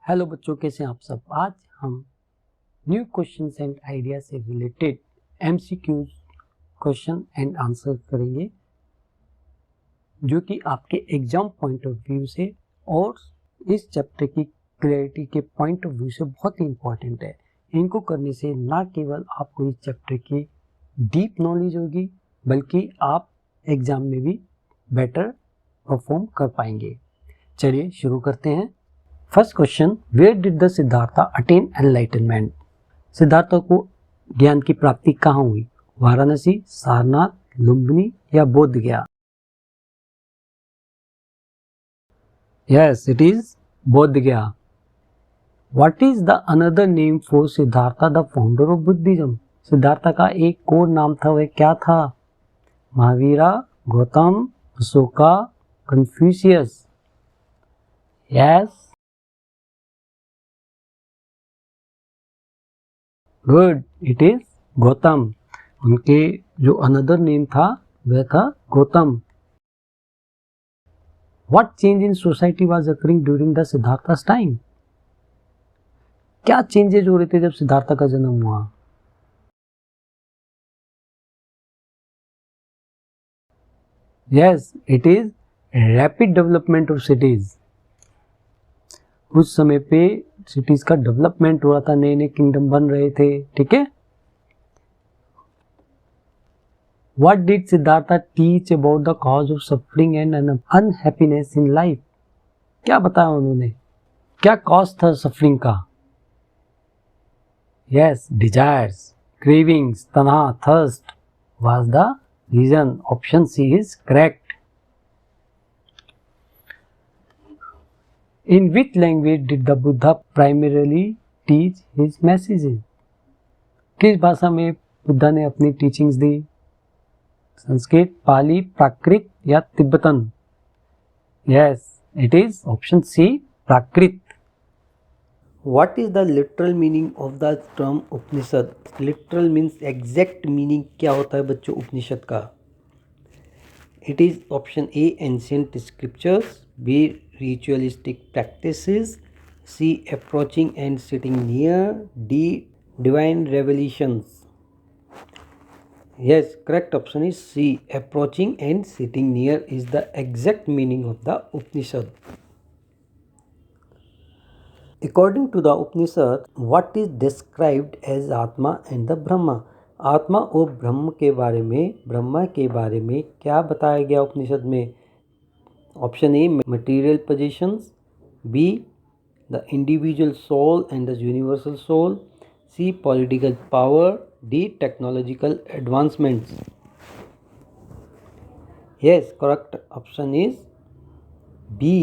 Hello बच्चों, कैसे हैं आप सब। आज हम न्यू क्वेश्चंस एंड आइडिया से related MCQs question and answer करेंगे, जो कि आपके एग्जाम पॉइंट ऑफ व्यू से और इस चैप्टर की क्लैरिटी के पॉइंट ऑफ व्यू से बहुत ही इम्पोर्टेंट है। इनको करने से ना केवल आपको इस चैप्टर की डीप नॉलेज होगी, बल्कि आप एग्जाम में भी बेटर परफॉर्म कर पाएंगे। चलिए शुरू करते हैं। First question, where did the Siddhartha attain enlightenment? Siddhartha को ज्ञान की प्राप्ति कहाँ हुई? वाराणसी, सारनाथ, लुम्बिनी या बोध गया? Yes, it is Bodh Gaya. What is the another name for Siddhartha the founder of Buddhism? Siddhartha का एक और नाम था, वह क्या था? Mahavira, Gautam, Ashoka, Confucius? Yes, good, it is Gautam. उनके जो अनदर नेम था वह था Gautam. What change in society was occurring during the Siddhartha's time? क्या चेंजेज हो रहे थे जब सिद्धार्था का जन्म हुआ? Yes, it is rapid development of cities. उस समय पे सिटीज का डेवलपमेंट हो रहा था, नए नए किंगडम बन रहे थे। ठीक है। What did Siddhartha teach about the cause of suffering and unhappiness in life? क्या बताया उन्होंने? क्या कॉज था सफरिंग का? Yes, desires, cravings, तनाव, thirst was the reason. Option C is correct. In which language did the Buddha primarily teach his messages? किस भाषा में बुद्धा ने अपनी टीचिंग्स दी? संस्कृत, पाली, प्राकृत या Tibetan? Yes, it is option C, Prakrit. What is the literal meaning of the term Upanishad? Literal means exact meaning क्या होता है बच्चों उपनिषद का? It is option A, ancient scriptures, B, ritualistic practices, C, approaching and sitting near, D, divine revelations? Yes, correct option is C. Approaching and sitting near is the exact meaning of the Upanishad. According to the Upanishad, what is described as Atma and the Brahma? आत्मा और ब्रह्म के बारे में, ब्रह्मा के बारे में क्या बताया गया उपनिषद में? Option A, material positions, B, the individual soul and the universal soul, C, political power, D, technological advancements. Yes, correct option is B,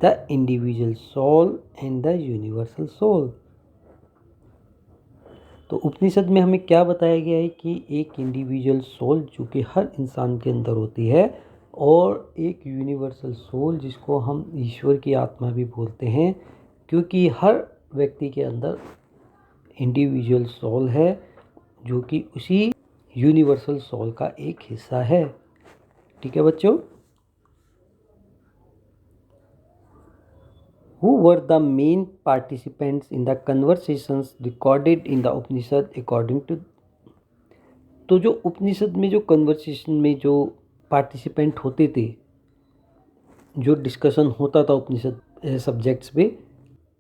the individual soul and the universal soul. तो उपनिषद में हमें क्या बताया गया है कि एक इंडिविजुअल सोल जो कि हर इंसान के अंदर होती है, और एक यूनिवर्सल सोल जिसको हम ईश्वर की आत्मा भी बोलते हैं, क्योंकि हर व्यक्ति के अंदर इंडिविजुअल सोल है जो कि उसी यूनिवर्सल सोल का एक हिस्सा है। ठीक है बच्चों। Who were the main participants in the conversations recorded in the Upanishad according to? तो जो उपनिषद में जो कन्वर्सेशन में जो पार्टिसिपेंट होते थे, जो डिस्कशन होता था उपनिषद सब्जेक्ट्स पे,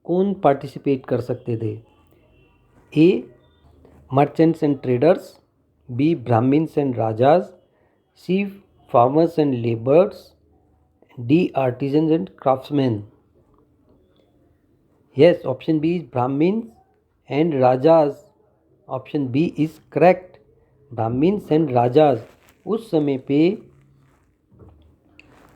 कौन पार्टिसिपेट कर सकते थे? A, merchants and traders, B, Brahmins and rajas, C, farmers and labours, D, artisans and craftsman? Yes, option B is Brahmins and rajas. Option B is correct, Brahmins and rajas. उस समय पे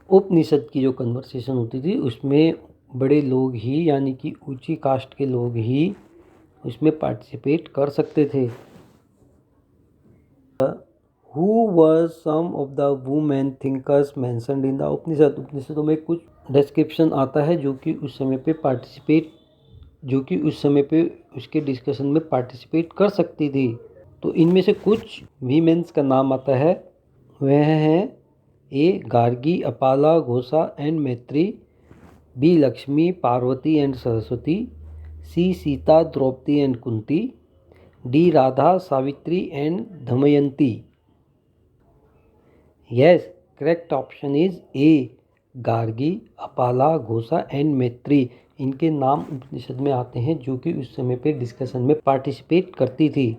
उपनिषद की जो कन्वर्सेशन होती थी उसमें बड़े लोग ही, यानी कि ऊंची कास्ट के लोग ही उसमें पार्टिसिपेट कर सकते थे। Who were some of the women thinkers mentioned in the उपनिषद? उपनिषदों में कुछ डिस्क्रिप्शन आता है जो कि उस समय पे उसके डिस्कशन में पार्टिसिपेट कर सकती थी। तो इनमें से कुछ वीमेंस का नाम आता है, वह हैं A, Gargi, Apala, Ghosha and Maitri, B, Lakshmi, Parvati and Saraswati, C Sita Draupadi and Kunti, D Radha Savitri and Damayanti. Yes, correct option is A Gargi, Apala, Ghosha and Maitri. इनके नाम उपनिषद में आते हैं जो कि उस समय पे डिस्कशन में पार्टिसिपेट करती थी।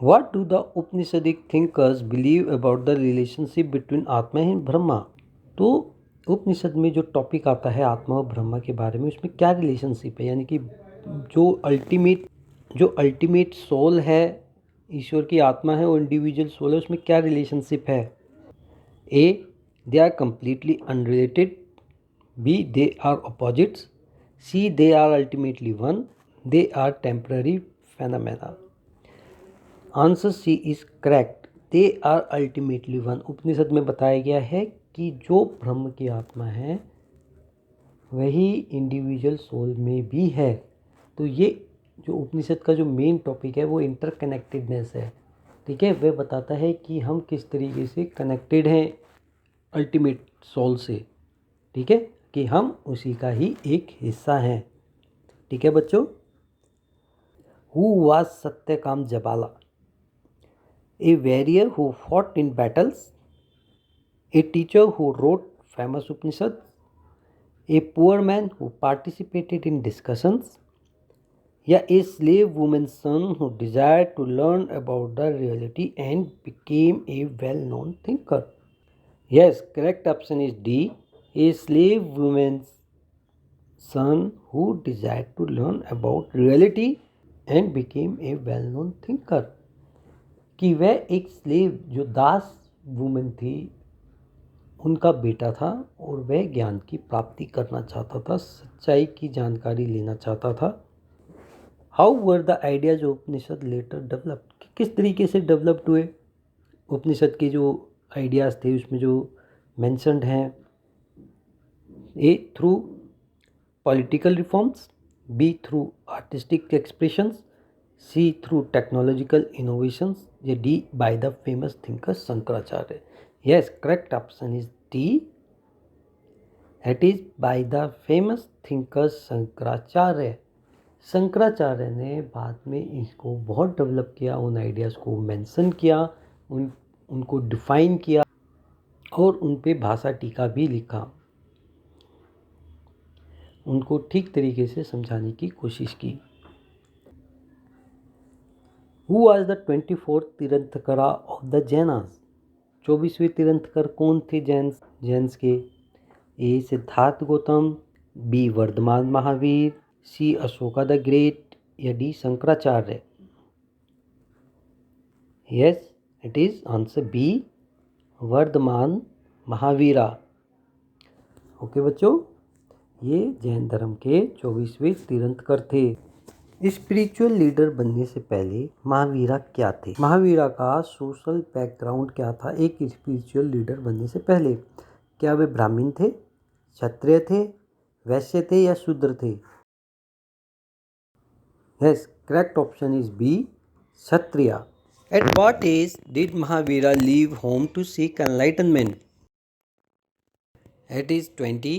What do the Upanishadic thinkers believe about the relationship between आत्मा एंड ब्रह्मा। तो उपनिषद में जो टॉपिक आता है आत्मा और ब्रह्मा के बारे में, उसमें क्या रिलेशनशिप है, यानी कि जो अल्टीमेट सोल है, ईश्वर की आत्मा है और इंडिविजुअल सोल है, उसमें क्या रिलेशनशिप है। A they are completely unrelated, B they are opposites, C they are ultimately one, they are temporary phenomena. Answer C is correct, they are ultimately one. Upanishad में बताया गया है कि जो ब्रह्म की आत्मा है वही इंडिविजुअल सोल में भी है। तो ये जो उपनिषद का जो मेन टॉपिक है वो इंटरकनेक्टेडनेस है। ठीक है, वह बताता है कि हम किस तरीके से कनेक्टेड हैं अल्टीमेट सोल से। ठीक है, कि हम उसी का ही एक हिस्सा हैं। ठीक है बच्चों। Who was Satyakam Jabala? A warrior who fought in battles, a teacher who wrote famous Upanishads, a poor man who participated in discussions, या a slave woman's son who desired to learn about the reality and became a well-known thinker. Yes, correct option is D, a slave woman's son who desired to learn about reality and became a well-known thinker. कि वह एक slave जो दास women थी उनका बेटा था और वह ज्ञान की प्राप्ति करना चाहता था, सच्चाई की जानकारी लेना चाहता था। How were the ideas of Upanishad later developed? किस तरीके से डेवलप्ड हुए उपनिषद के जो आइडियाज़ थे उसमें जो मेंशन्ड हैं। A through political reforms, B through artistic expressions, C through technological innovations, या D by the famous thinker Shankaracharya. Yes, correct option is D, it is by the famous thinker Shankaracharya. Shankaracharya ने बाद में इसको बहुत डेवलप किया, उन आइडियाज़ को मेंशन किया, उनको डिफाइन किया और उन पे भाषा टीका भी लिखा, उनको ठीक तरीके से समझाने की कोशिश की। Who was the 24th tirthankara of the Jainas? 24वें तीर्थंकर कौन थे जैन्स के? A Siddharth Gautam, B Vardhaman Mahavir, C Ashoka the great, या D Shankaracharya. Yes, it is answer B Vardhaman Mahavira. Okay बच्चों, ये जैन धर्म के 24वें तीर्थंकर थे। स्पिरिचुअल लीडर बनने से पहले महावीरा क्या थे? महावीरा का सोशल बैकग्राउंड क्या था एक स्पिरिचुअल लीडर बनने से पहले? क्या वे ब्राह्मण थे, क्षत्रिय थे, वैश्य थे या शूद्र थे? Yes, correct option is B, Kshatriya. At what age did Mahavira leave home to seek enlightenment? It is 20,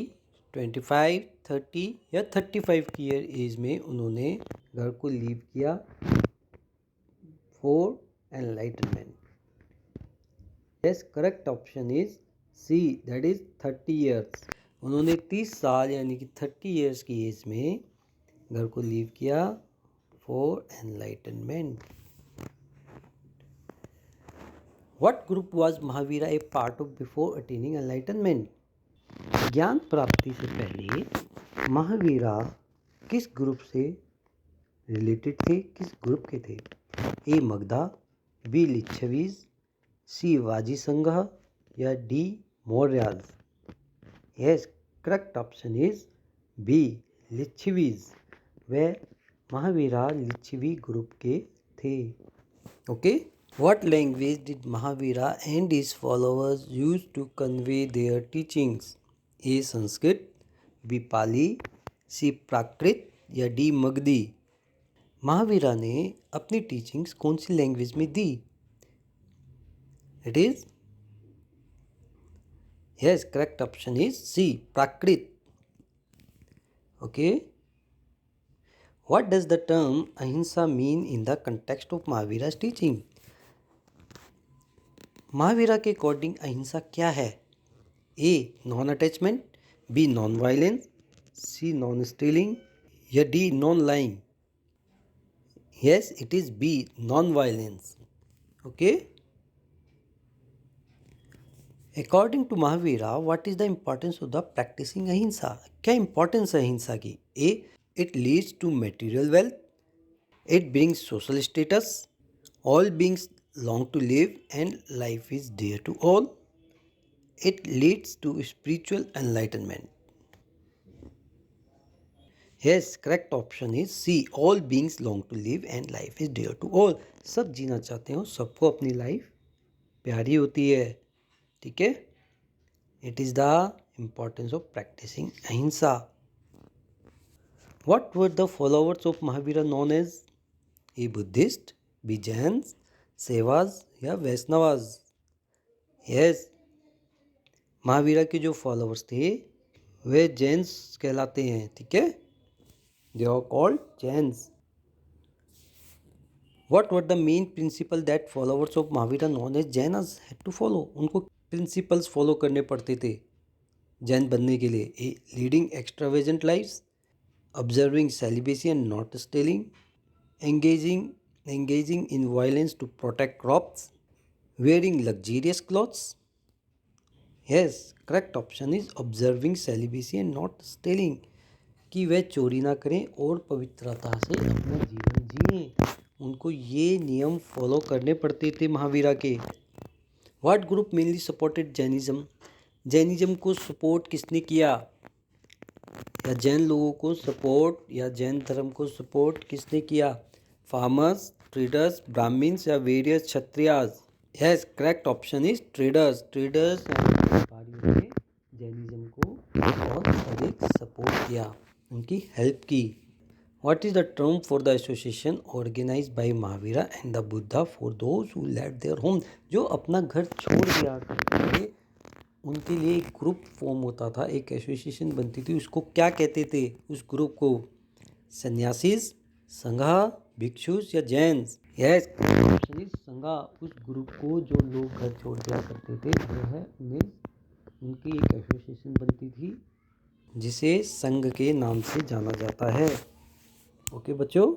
25, 30 या 35 की एज में उन्होंने घर को लीव किया for enlightenment. Yes, correct option is C, that is 30 years. उन्होंने 30 साल यानी कि 30 ईयर्स की एज में घर को लीव किया for enlightenment. What group was Mahavira A part of before attaining enlightenment? ज्ञान प्राप्ति से पहले महावीरा किस ग्रुप से रिलेटेड थे, किस ग्रुप के थे? ए मगधा, बी लिच्छवीज, सी वाजी संघ, या D Mauryas. Yes, correct option is B Lichchhavis. वह महावीरा लिच्छवी ग्रुप के थे। Okay, what language did Mahavira and his followers use to convey their teachings? A Sanskrit, B Pali, C Prakrit, या डी मगधी। महावीरा ने अपनी टीचिंग्स कौन सी लैंग्वेज में दी? It is yes, correct option is C Prakrit. Okay, What does the term ahimsa mean in the context of Mahavira's teaching? Mahavira के according ahimsa क्या है? A non attachment, B non violence, C non stealing या D non lying? Yes, it is B non violence. Okay. According to Mahavira what is the importance of the practicing ahimsa? क्या importance है अहिंसा की? A it leads to material wealth, it brings social status, all beings long to live and life is dear to all, it leads to spiritual enlightenment. Yes, correct option is C, all beings long to live and life is dear to all. सब जीना चाहते हो, सबको अपनी life प्यारी होती है. ठीक है. It is the importance of practicing ahimsa. What were the followers of Mahavira known as? A Buddhist, B Jains, सेवाज या वैष्णवाज? यस, महावीरा के जो फॉलोअर्स थे वे जैन्स कहलाते हैं. ठीक है. They are called Jains. What were the main principle that followers of Mahavira known as Jains had to follow? उनको principles follow करने पड़ते थे जैन बनने के लिए. A leading extravagant lifes, observing celibacy and not stealing, engaging in violence to protect crops, wearing luxurious clothes. Yes, correct option is observing celibacy and not stealing. कि वे चोरी ना करें और पवित्रता से अपना जीवन जिएं. उनको ये नियम फॉलो करने पड़ते थे महावीरा के. What group mainly supported Jainism? Jainism को सपोर्ट किसने किया? या जैन लोगों को सपोर्ट या जैन धर्म को सपोर्ट किसने किया? फार्मर्स, ट्रेडर्स, ब्राह्मण्स या various Kshatriyas? Yes, correct option is traders. Traders व्यापारियों ने जैनिज्म को बहुत अधिक सपोर्ट किया, उनकी हेल्प की. What is the term for the association organise by Mahavira and the Buddha for those who left their home? जो अपना घर छोड़ दिया करते थे उनके लिए एक ग्रुप फॉर्म होता था, एक एसोसिएशन बनती थी. उसको क्या कहते थे? उस ग्रुप को सन्यासीज, संघा, भिक्षुस या जैन्स? यस, ऑप्शन इज संघा. उस ग्रुप को जो लोग घर छोड़ दिया करते थे जो है उन्हें उनकी एक एसोसिएशन बनती थी जिसे संघ के नाम से जाना जाता है. ओके बच्चों.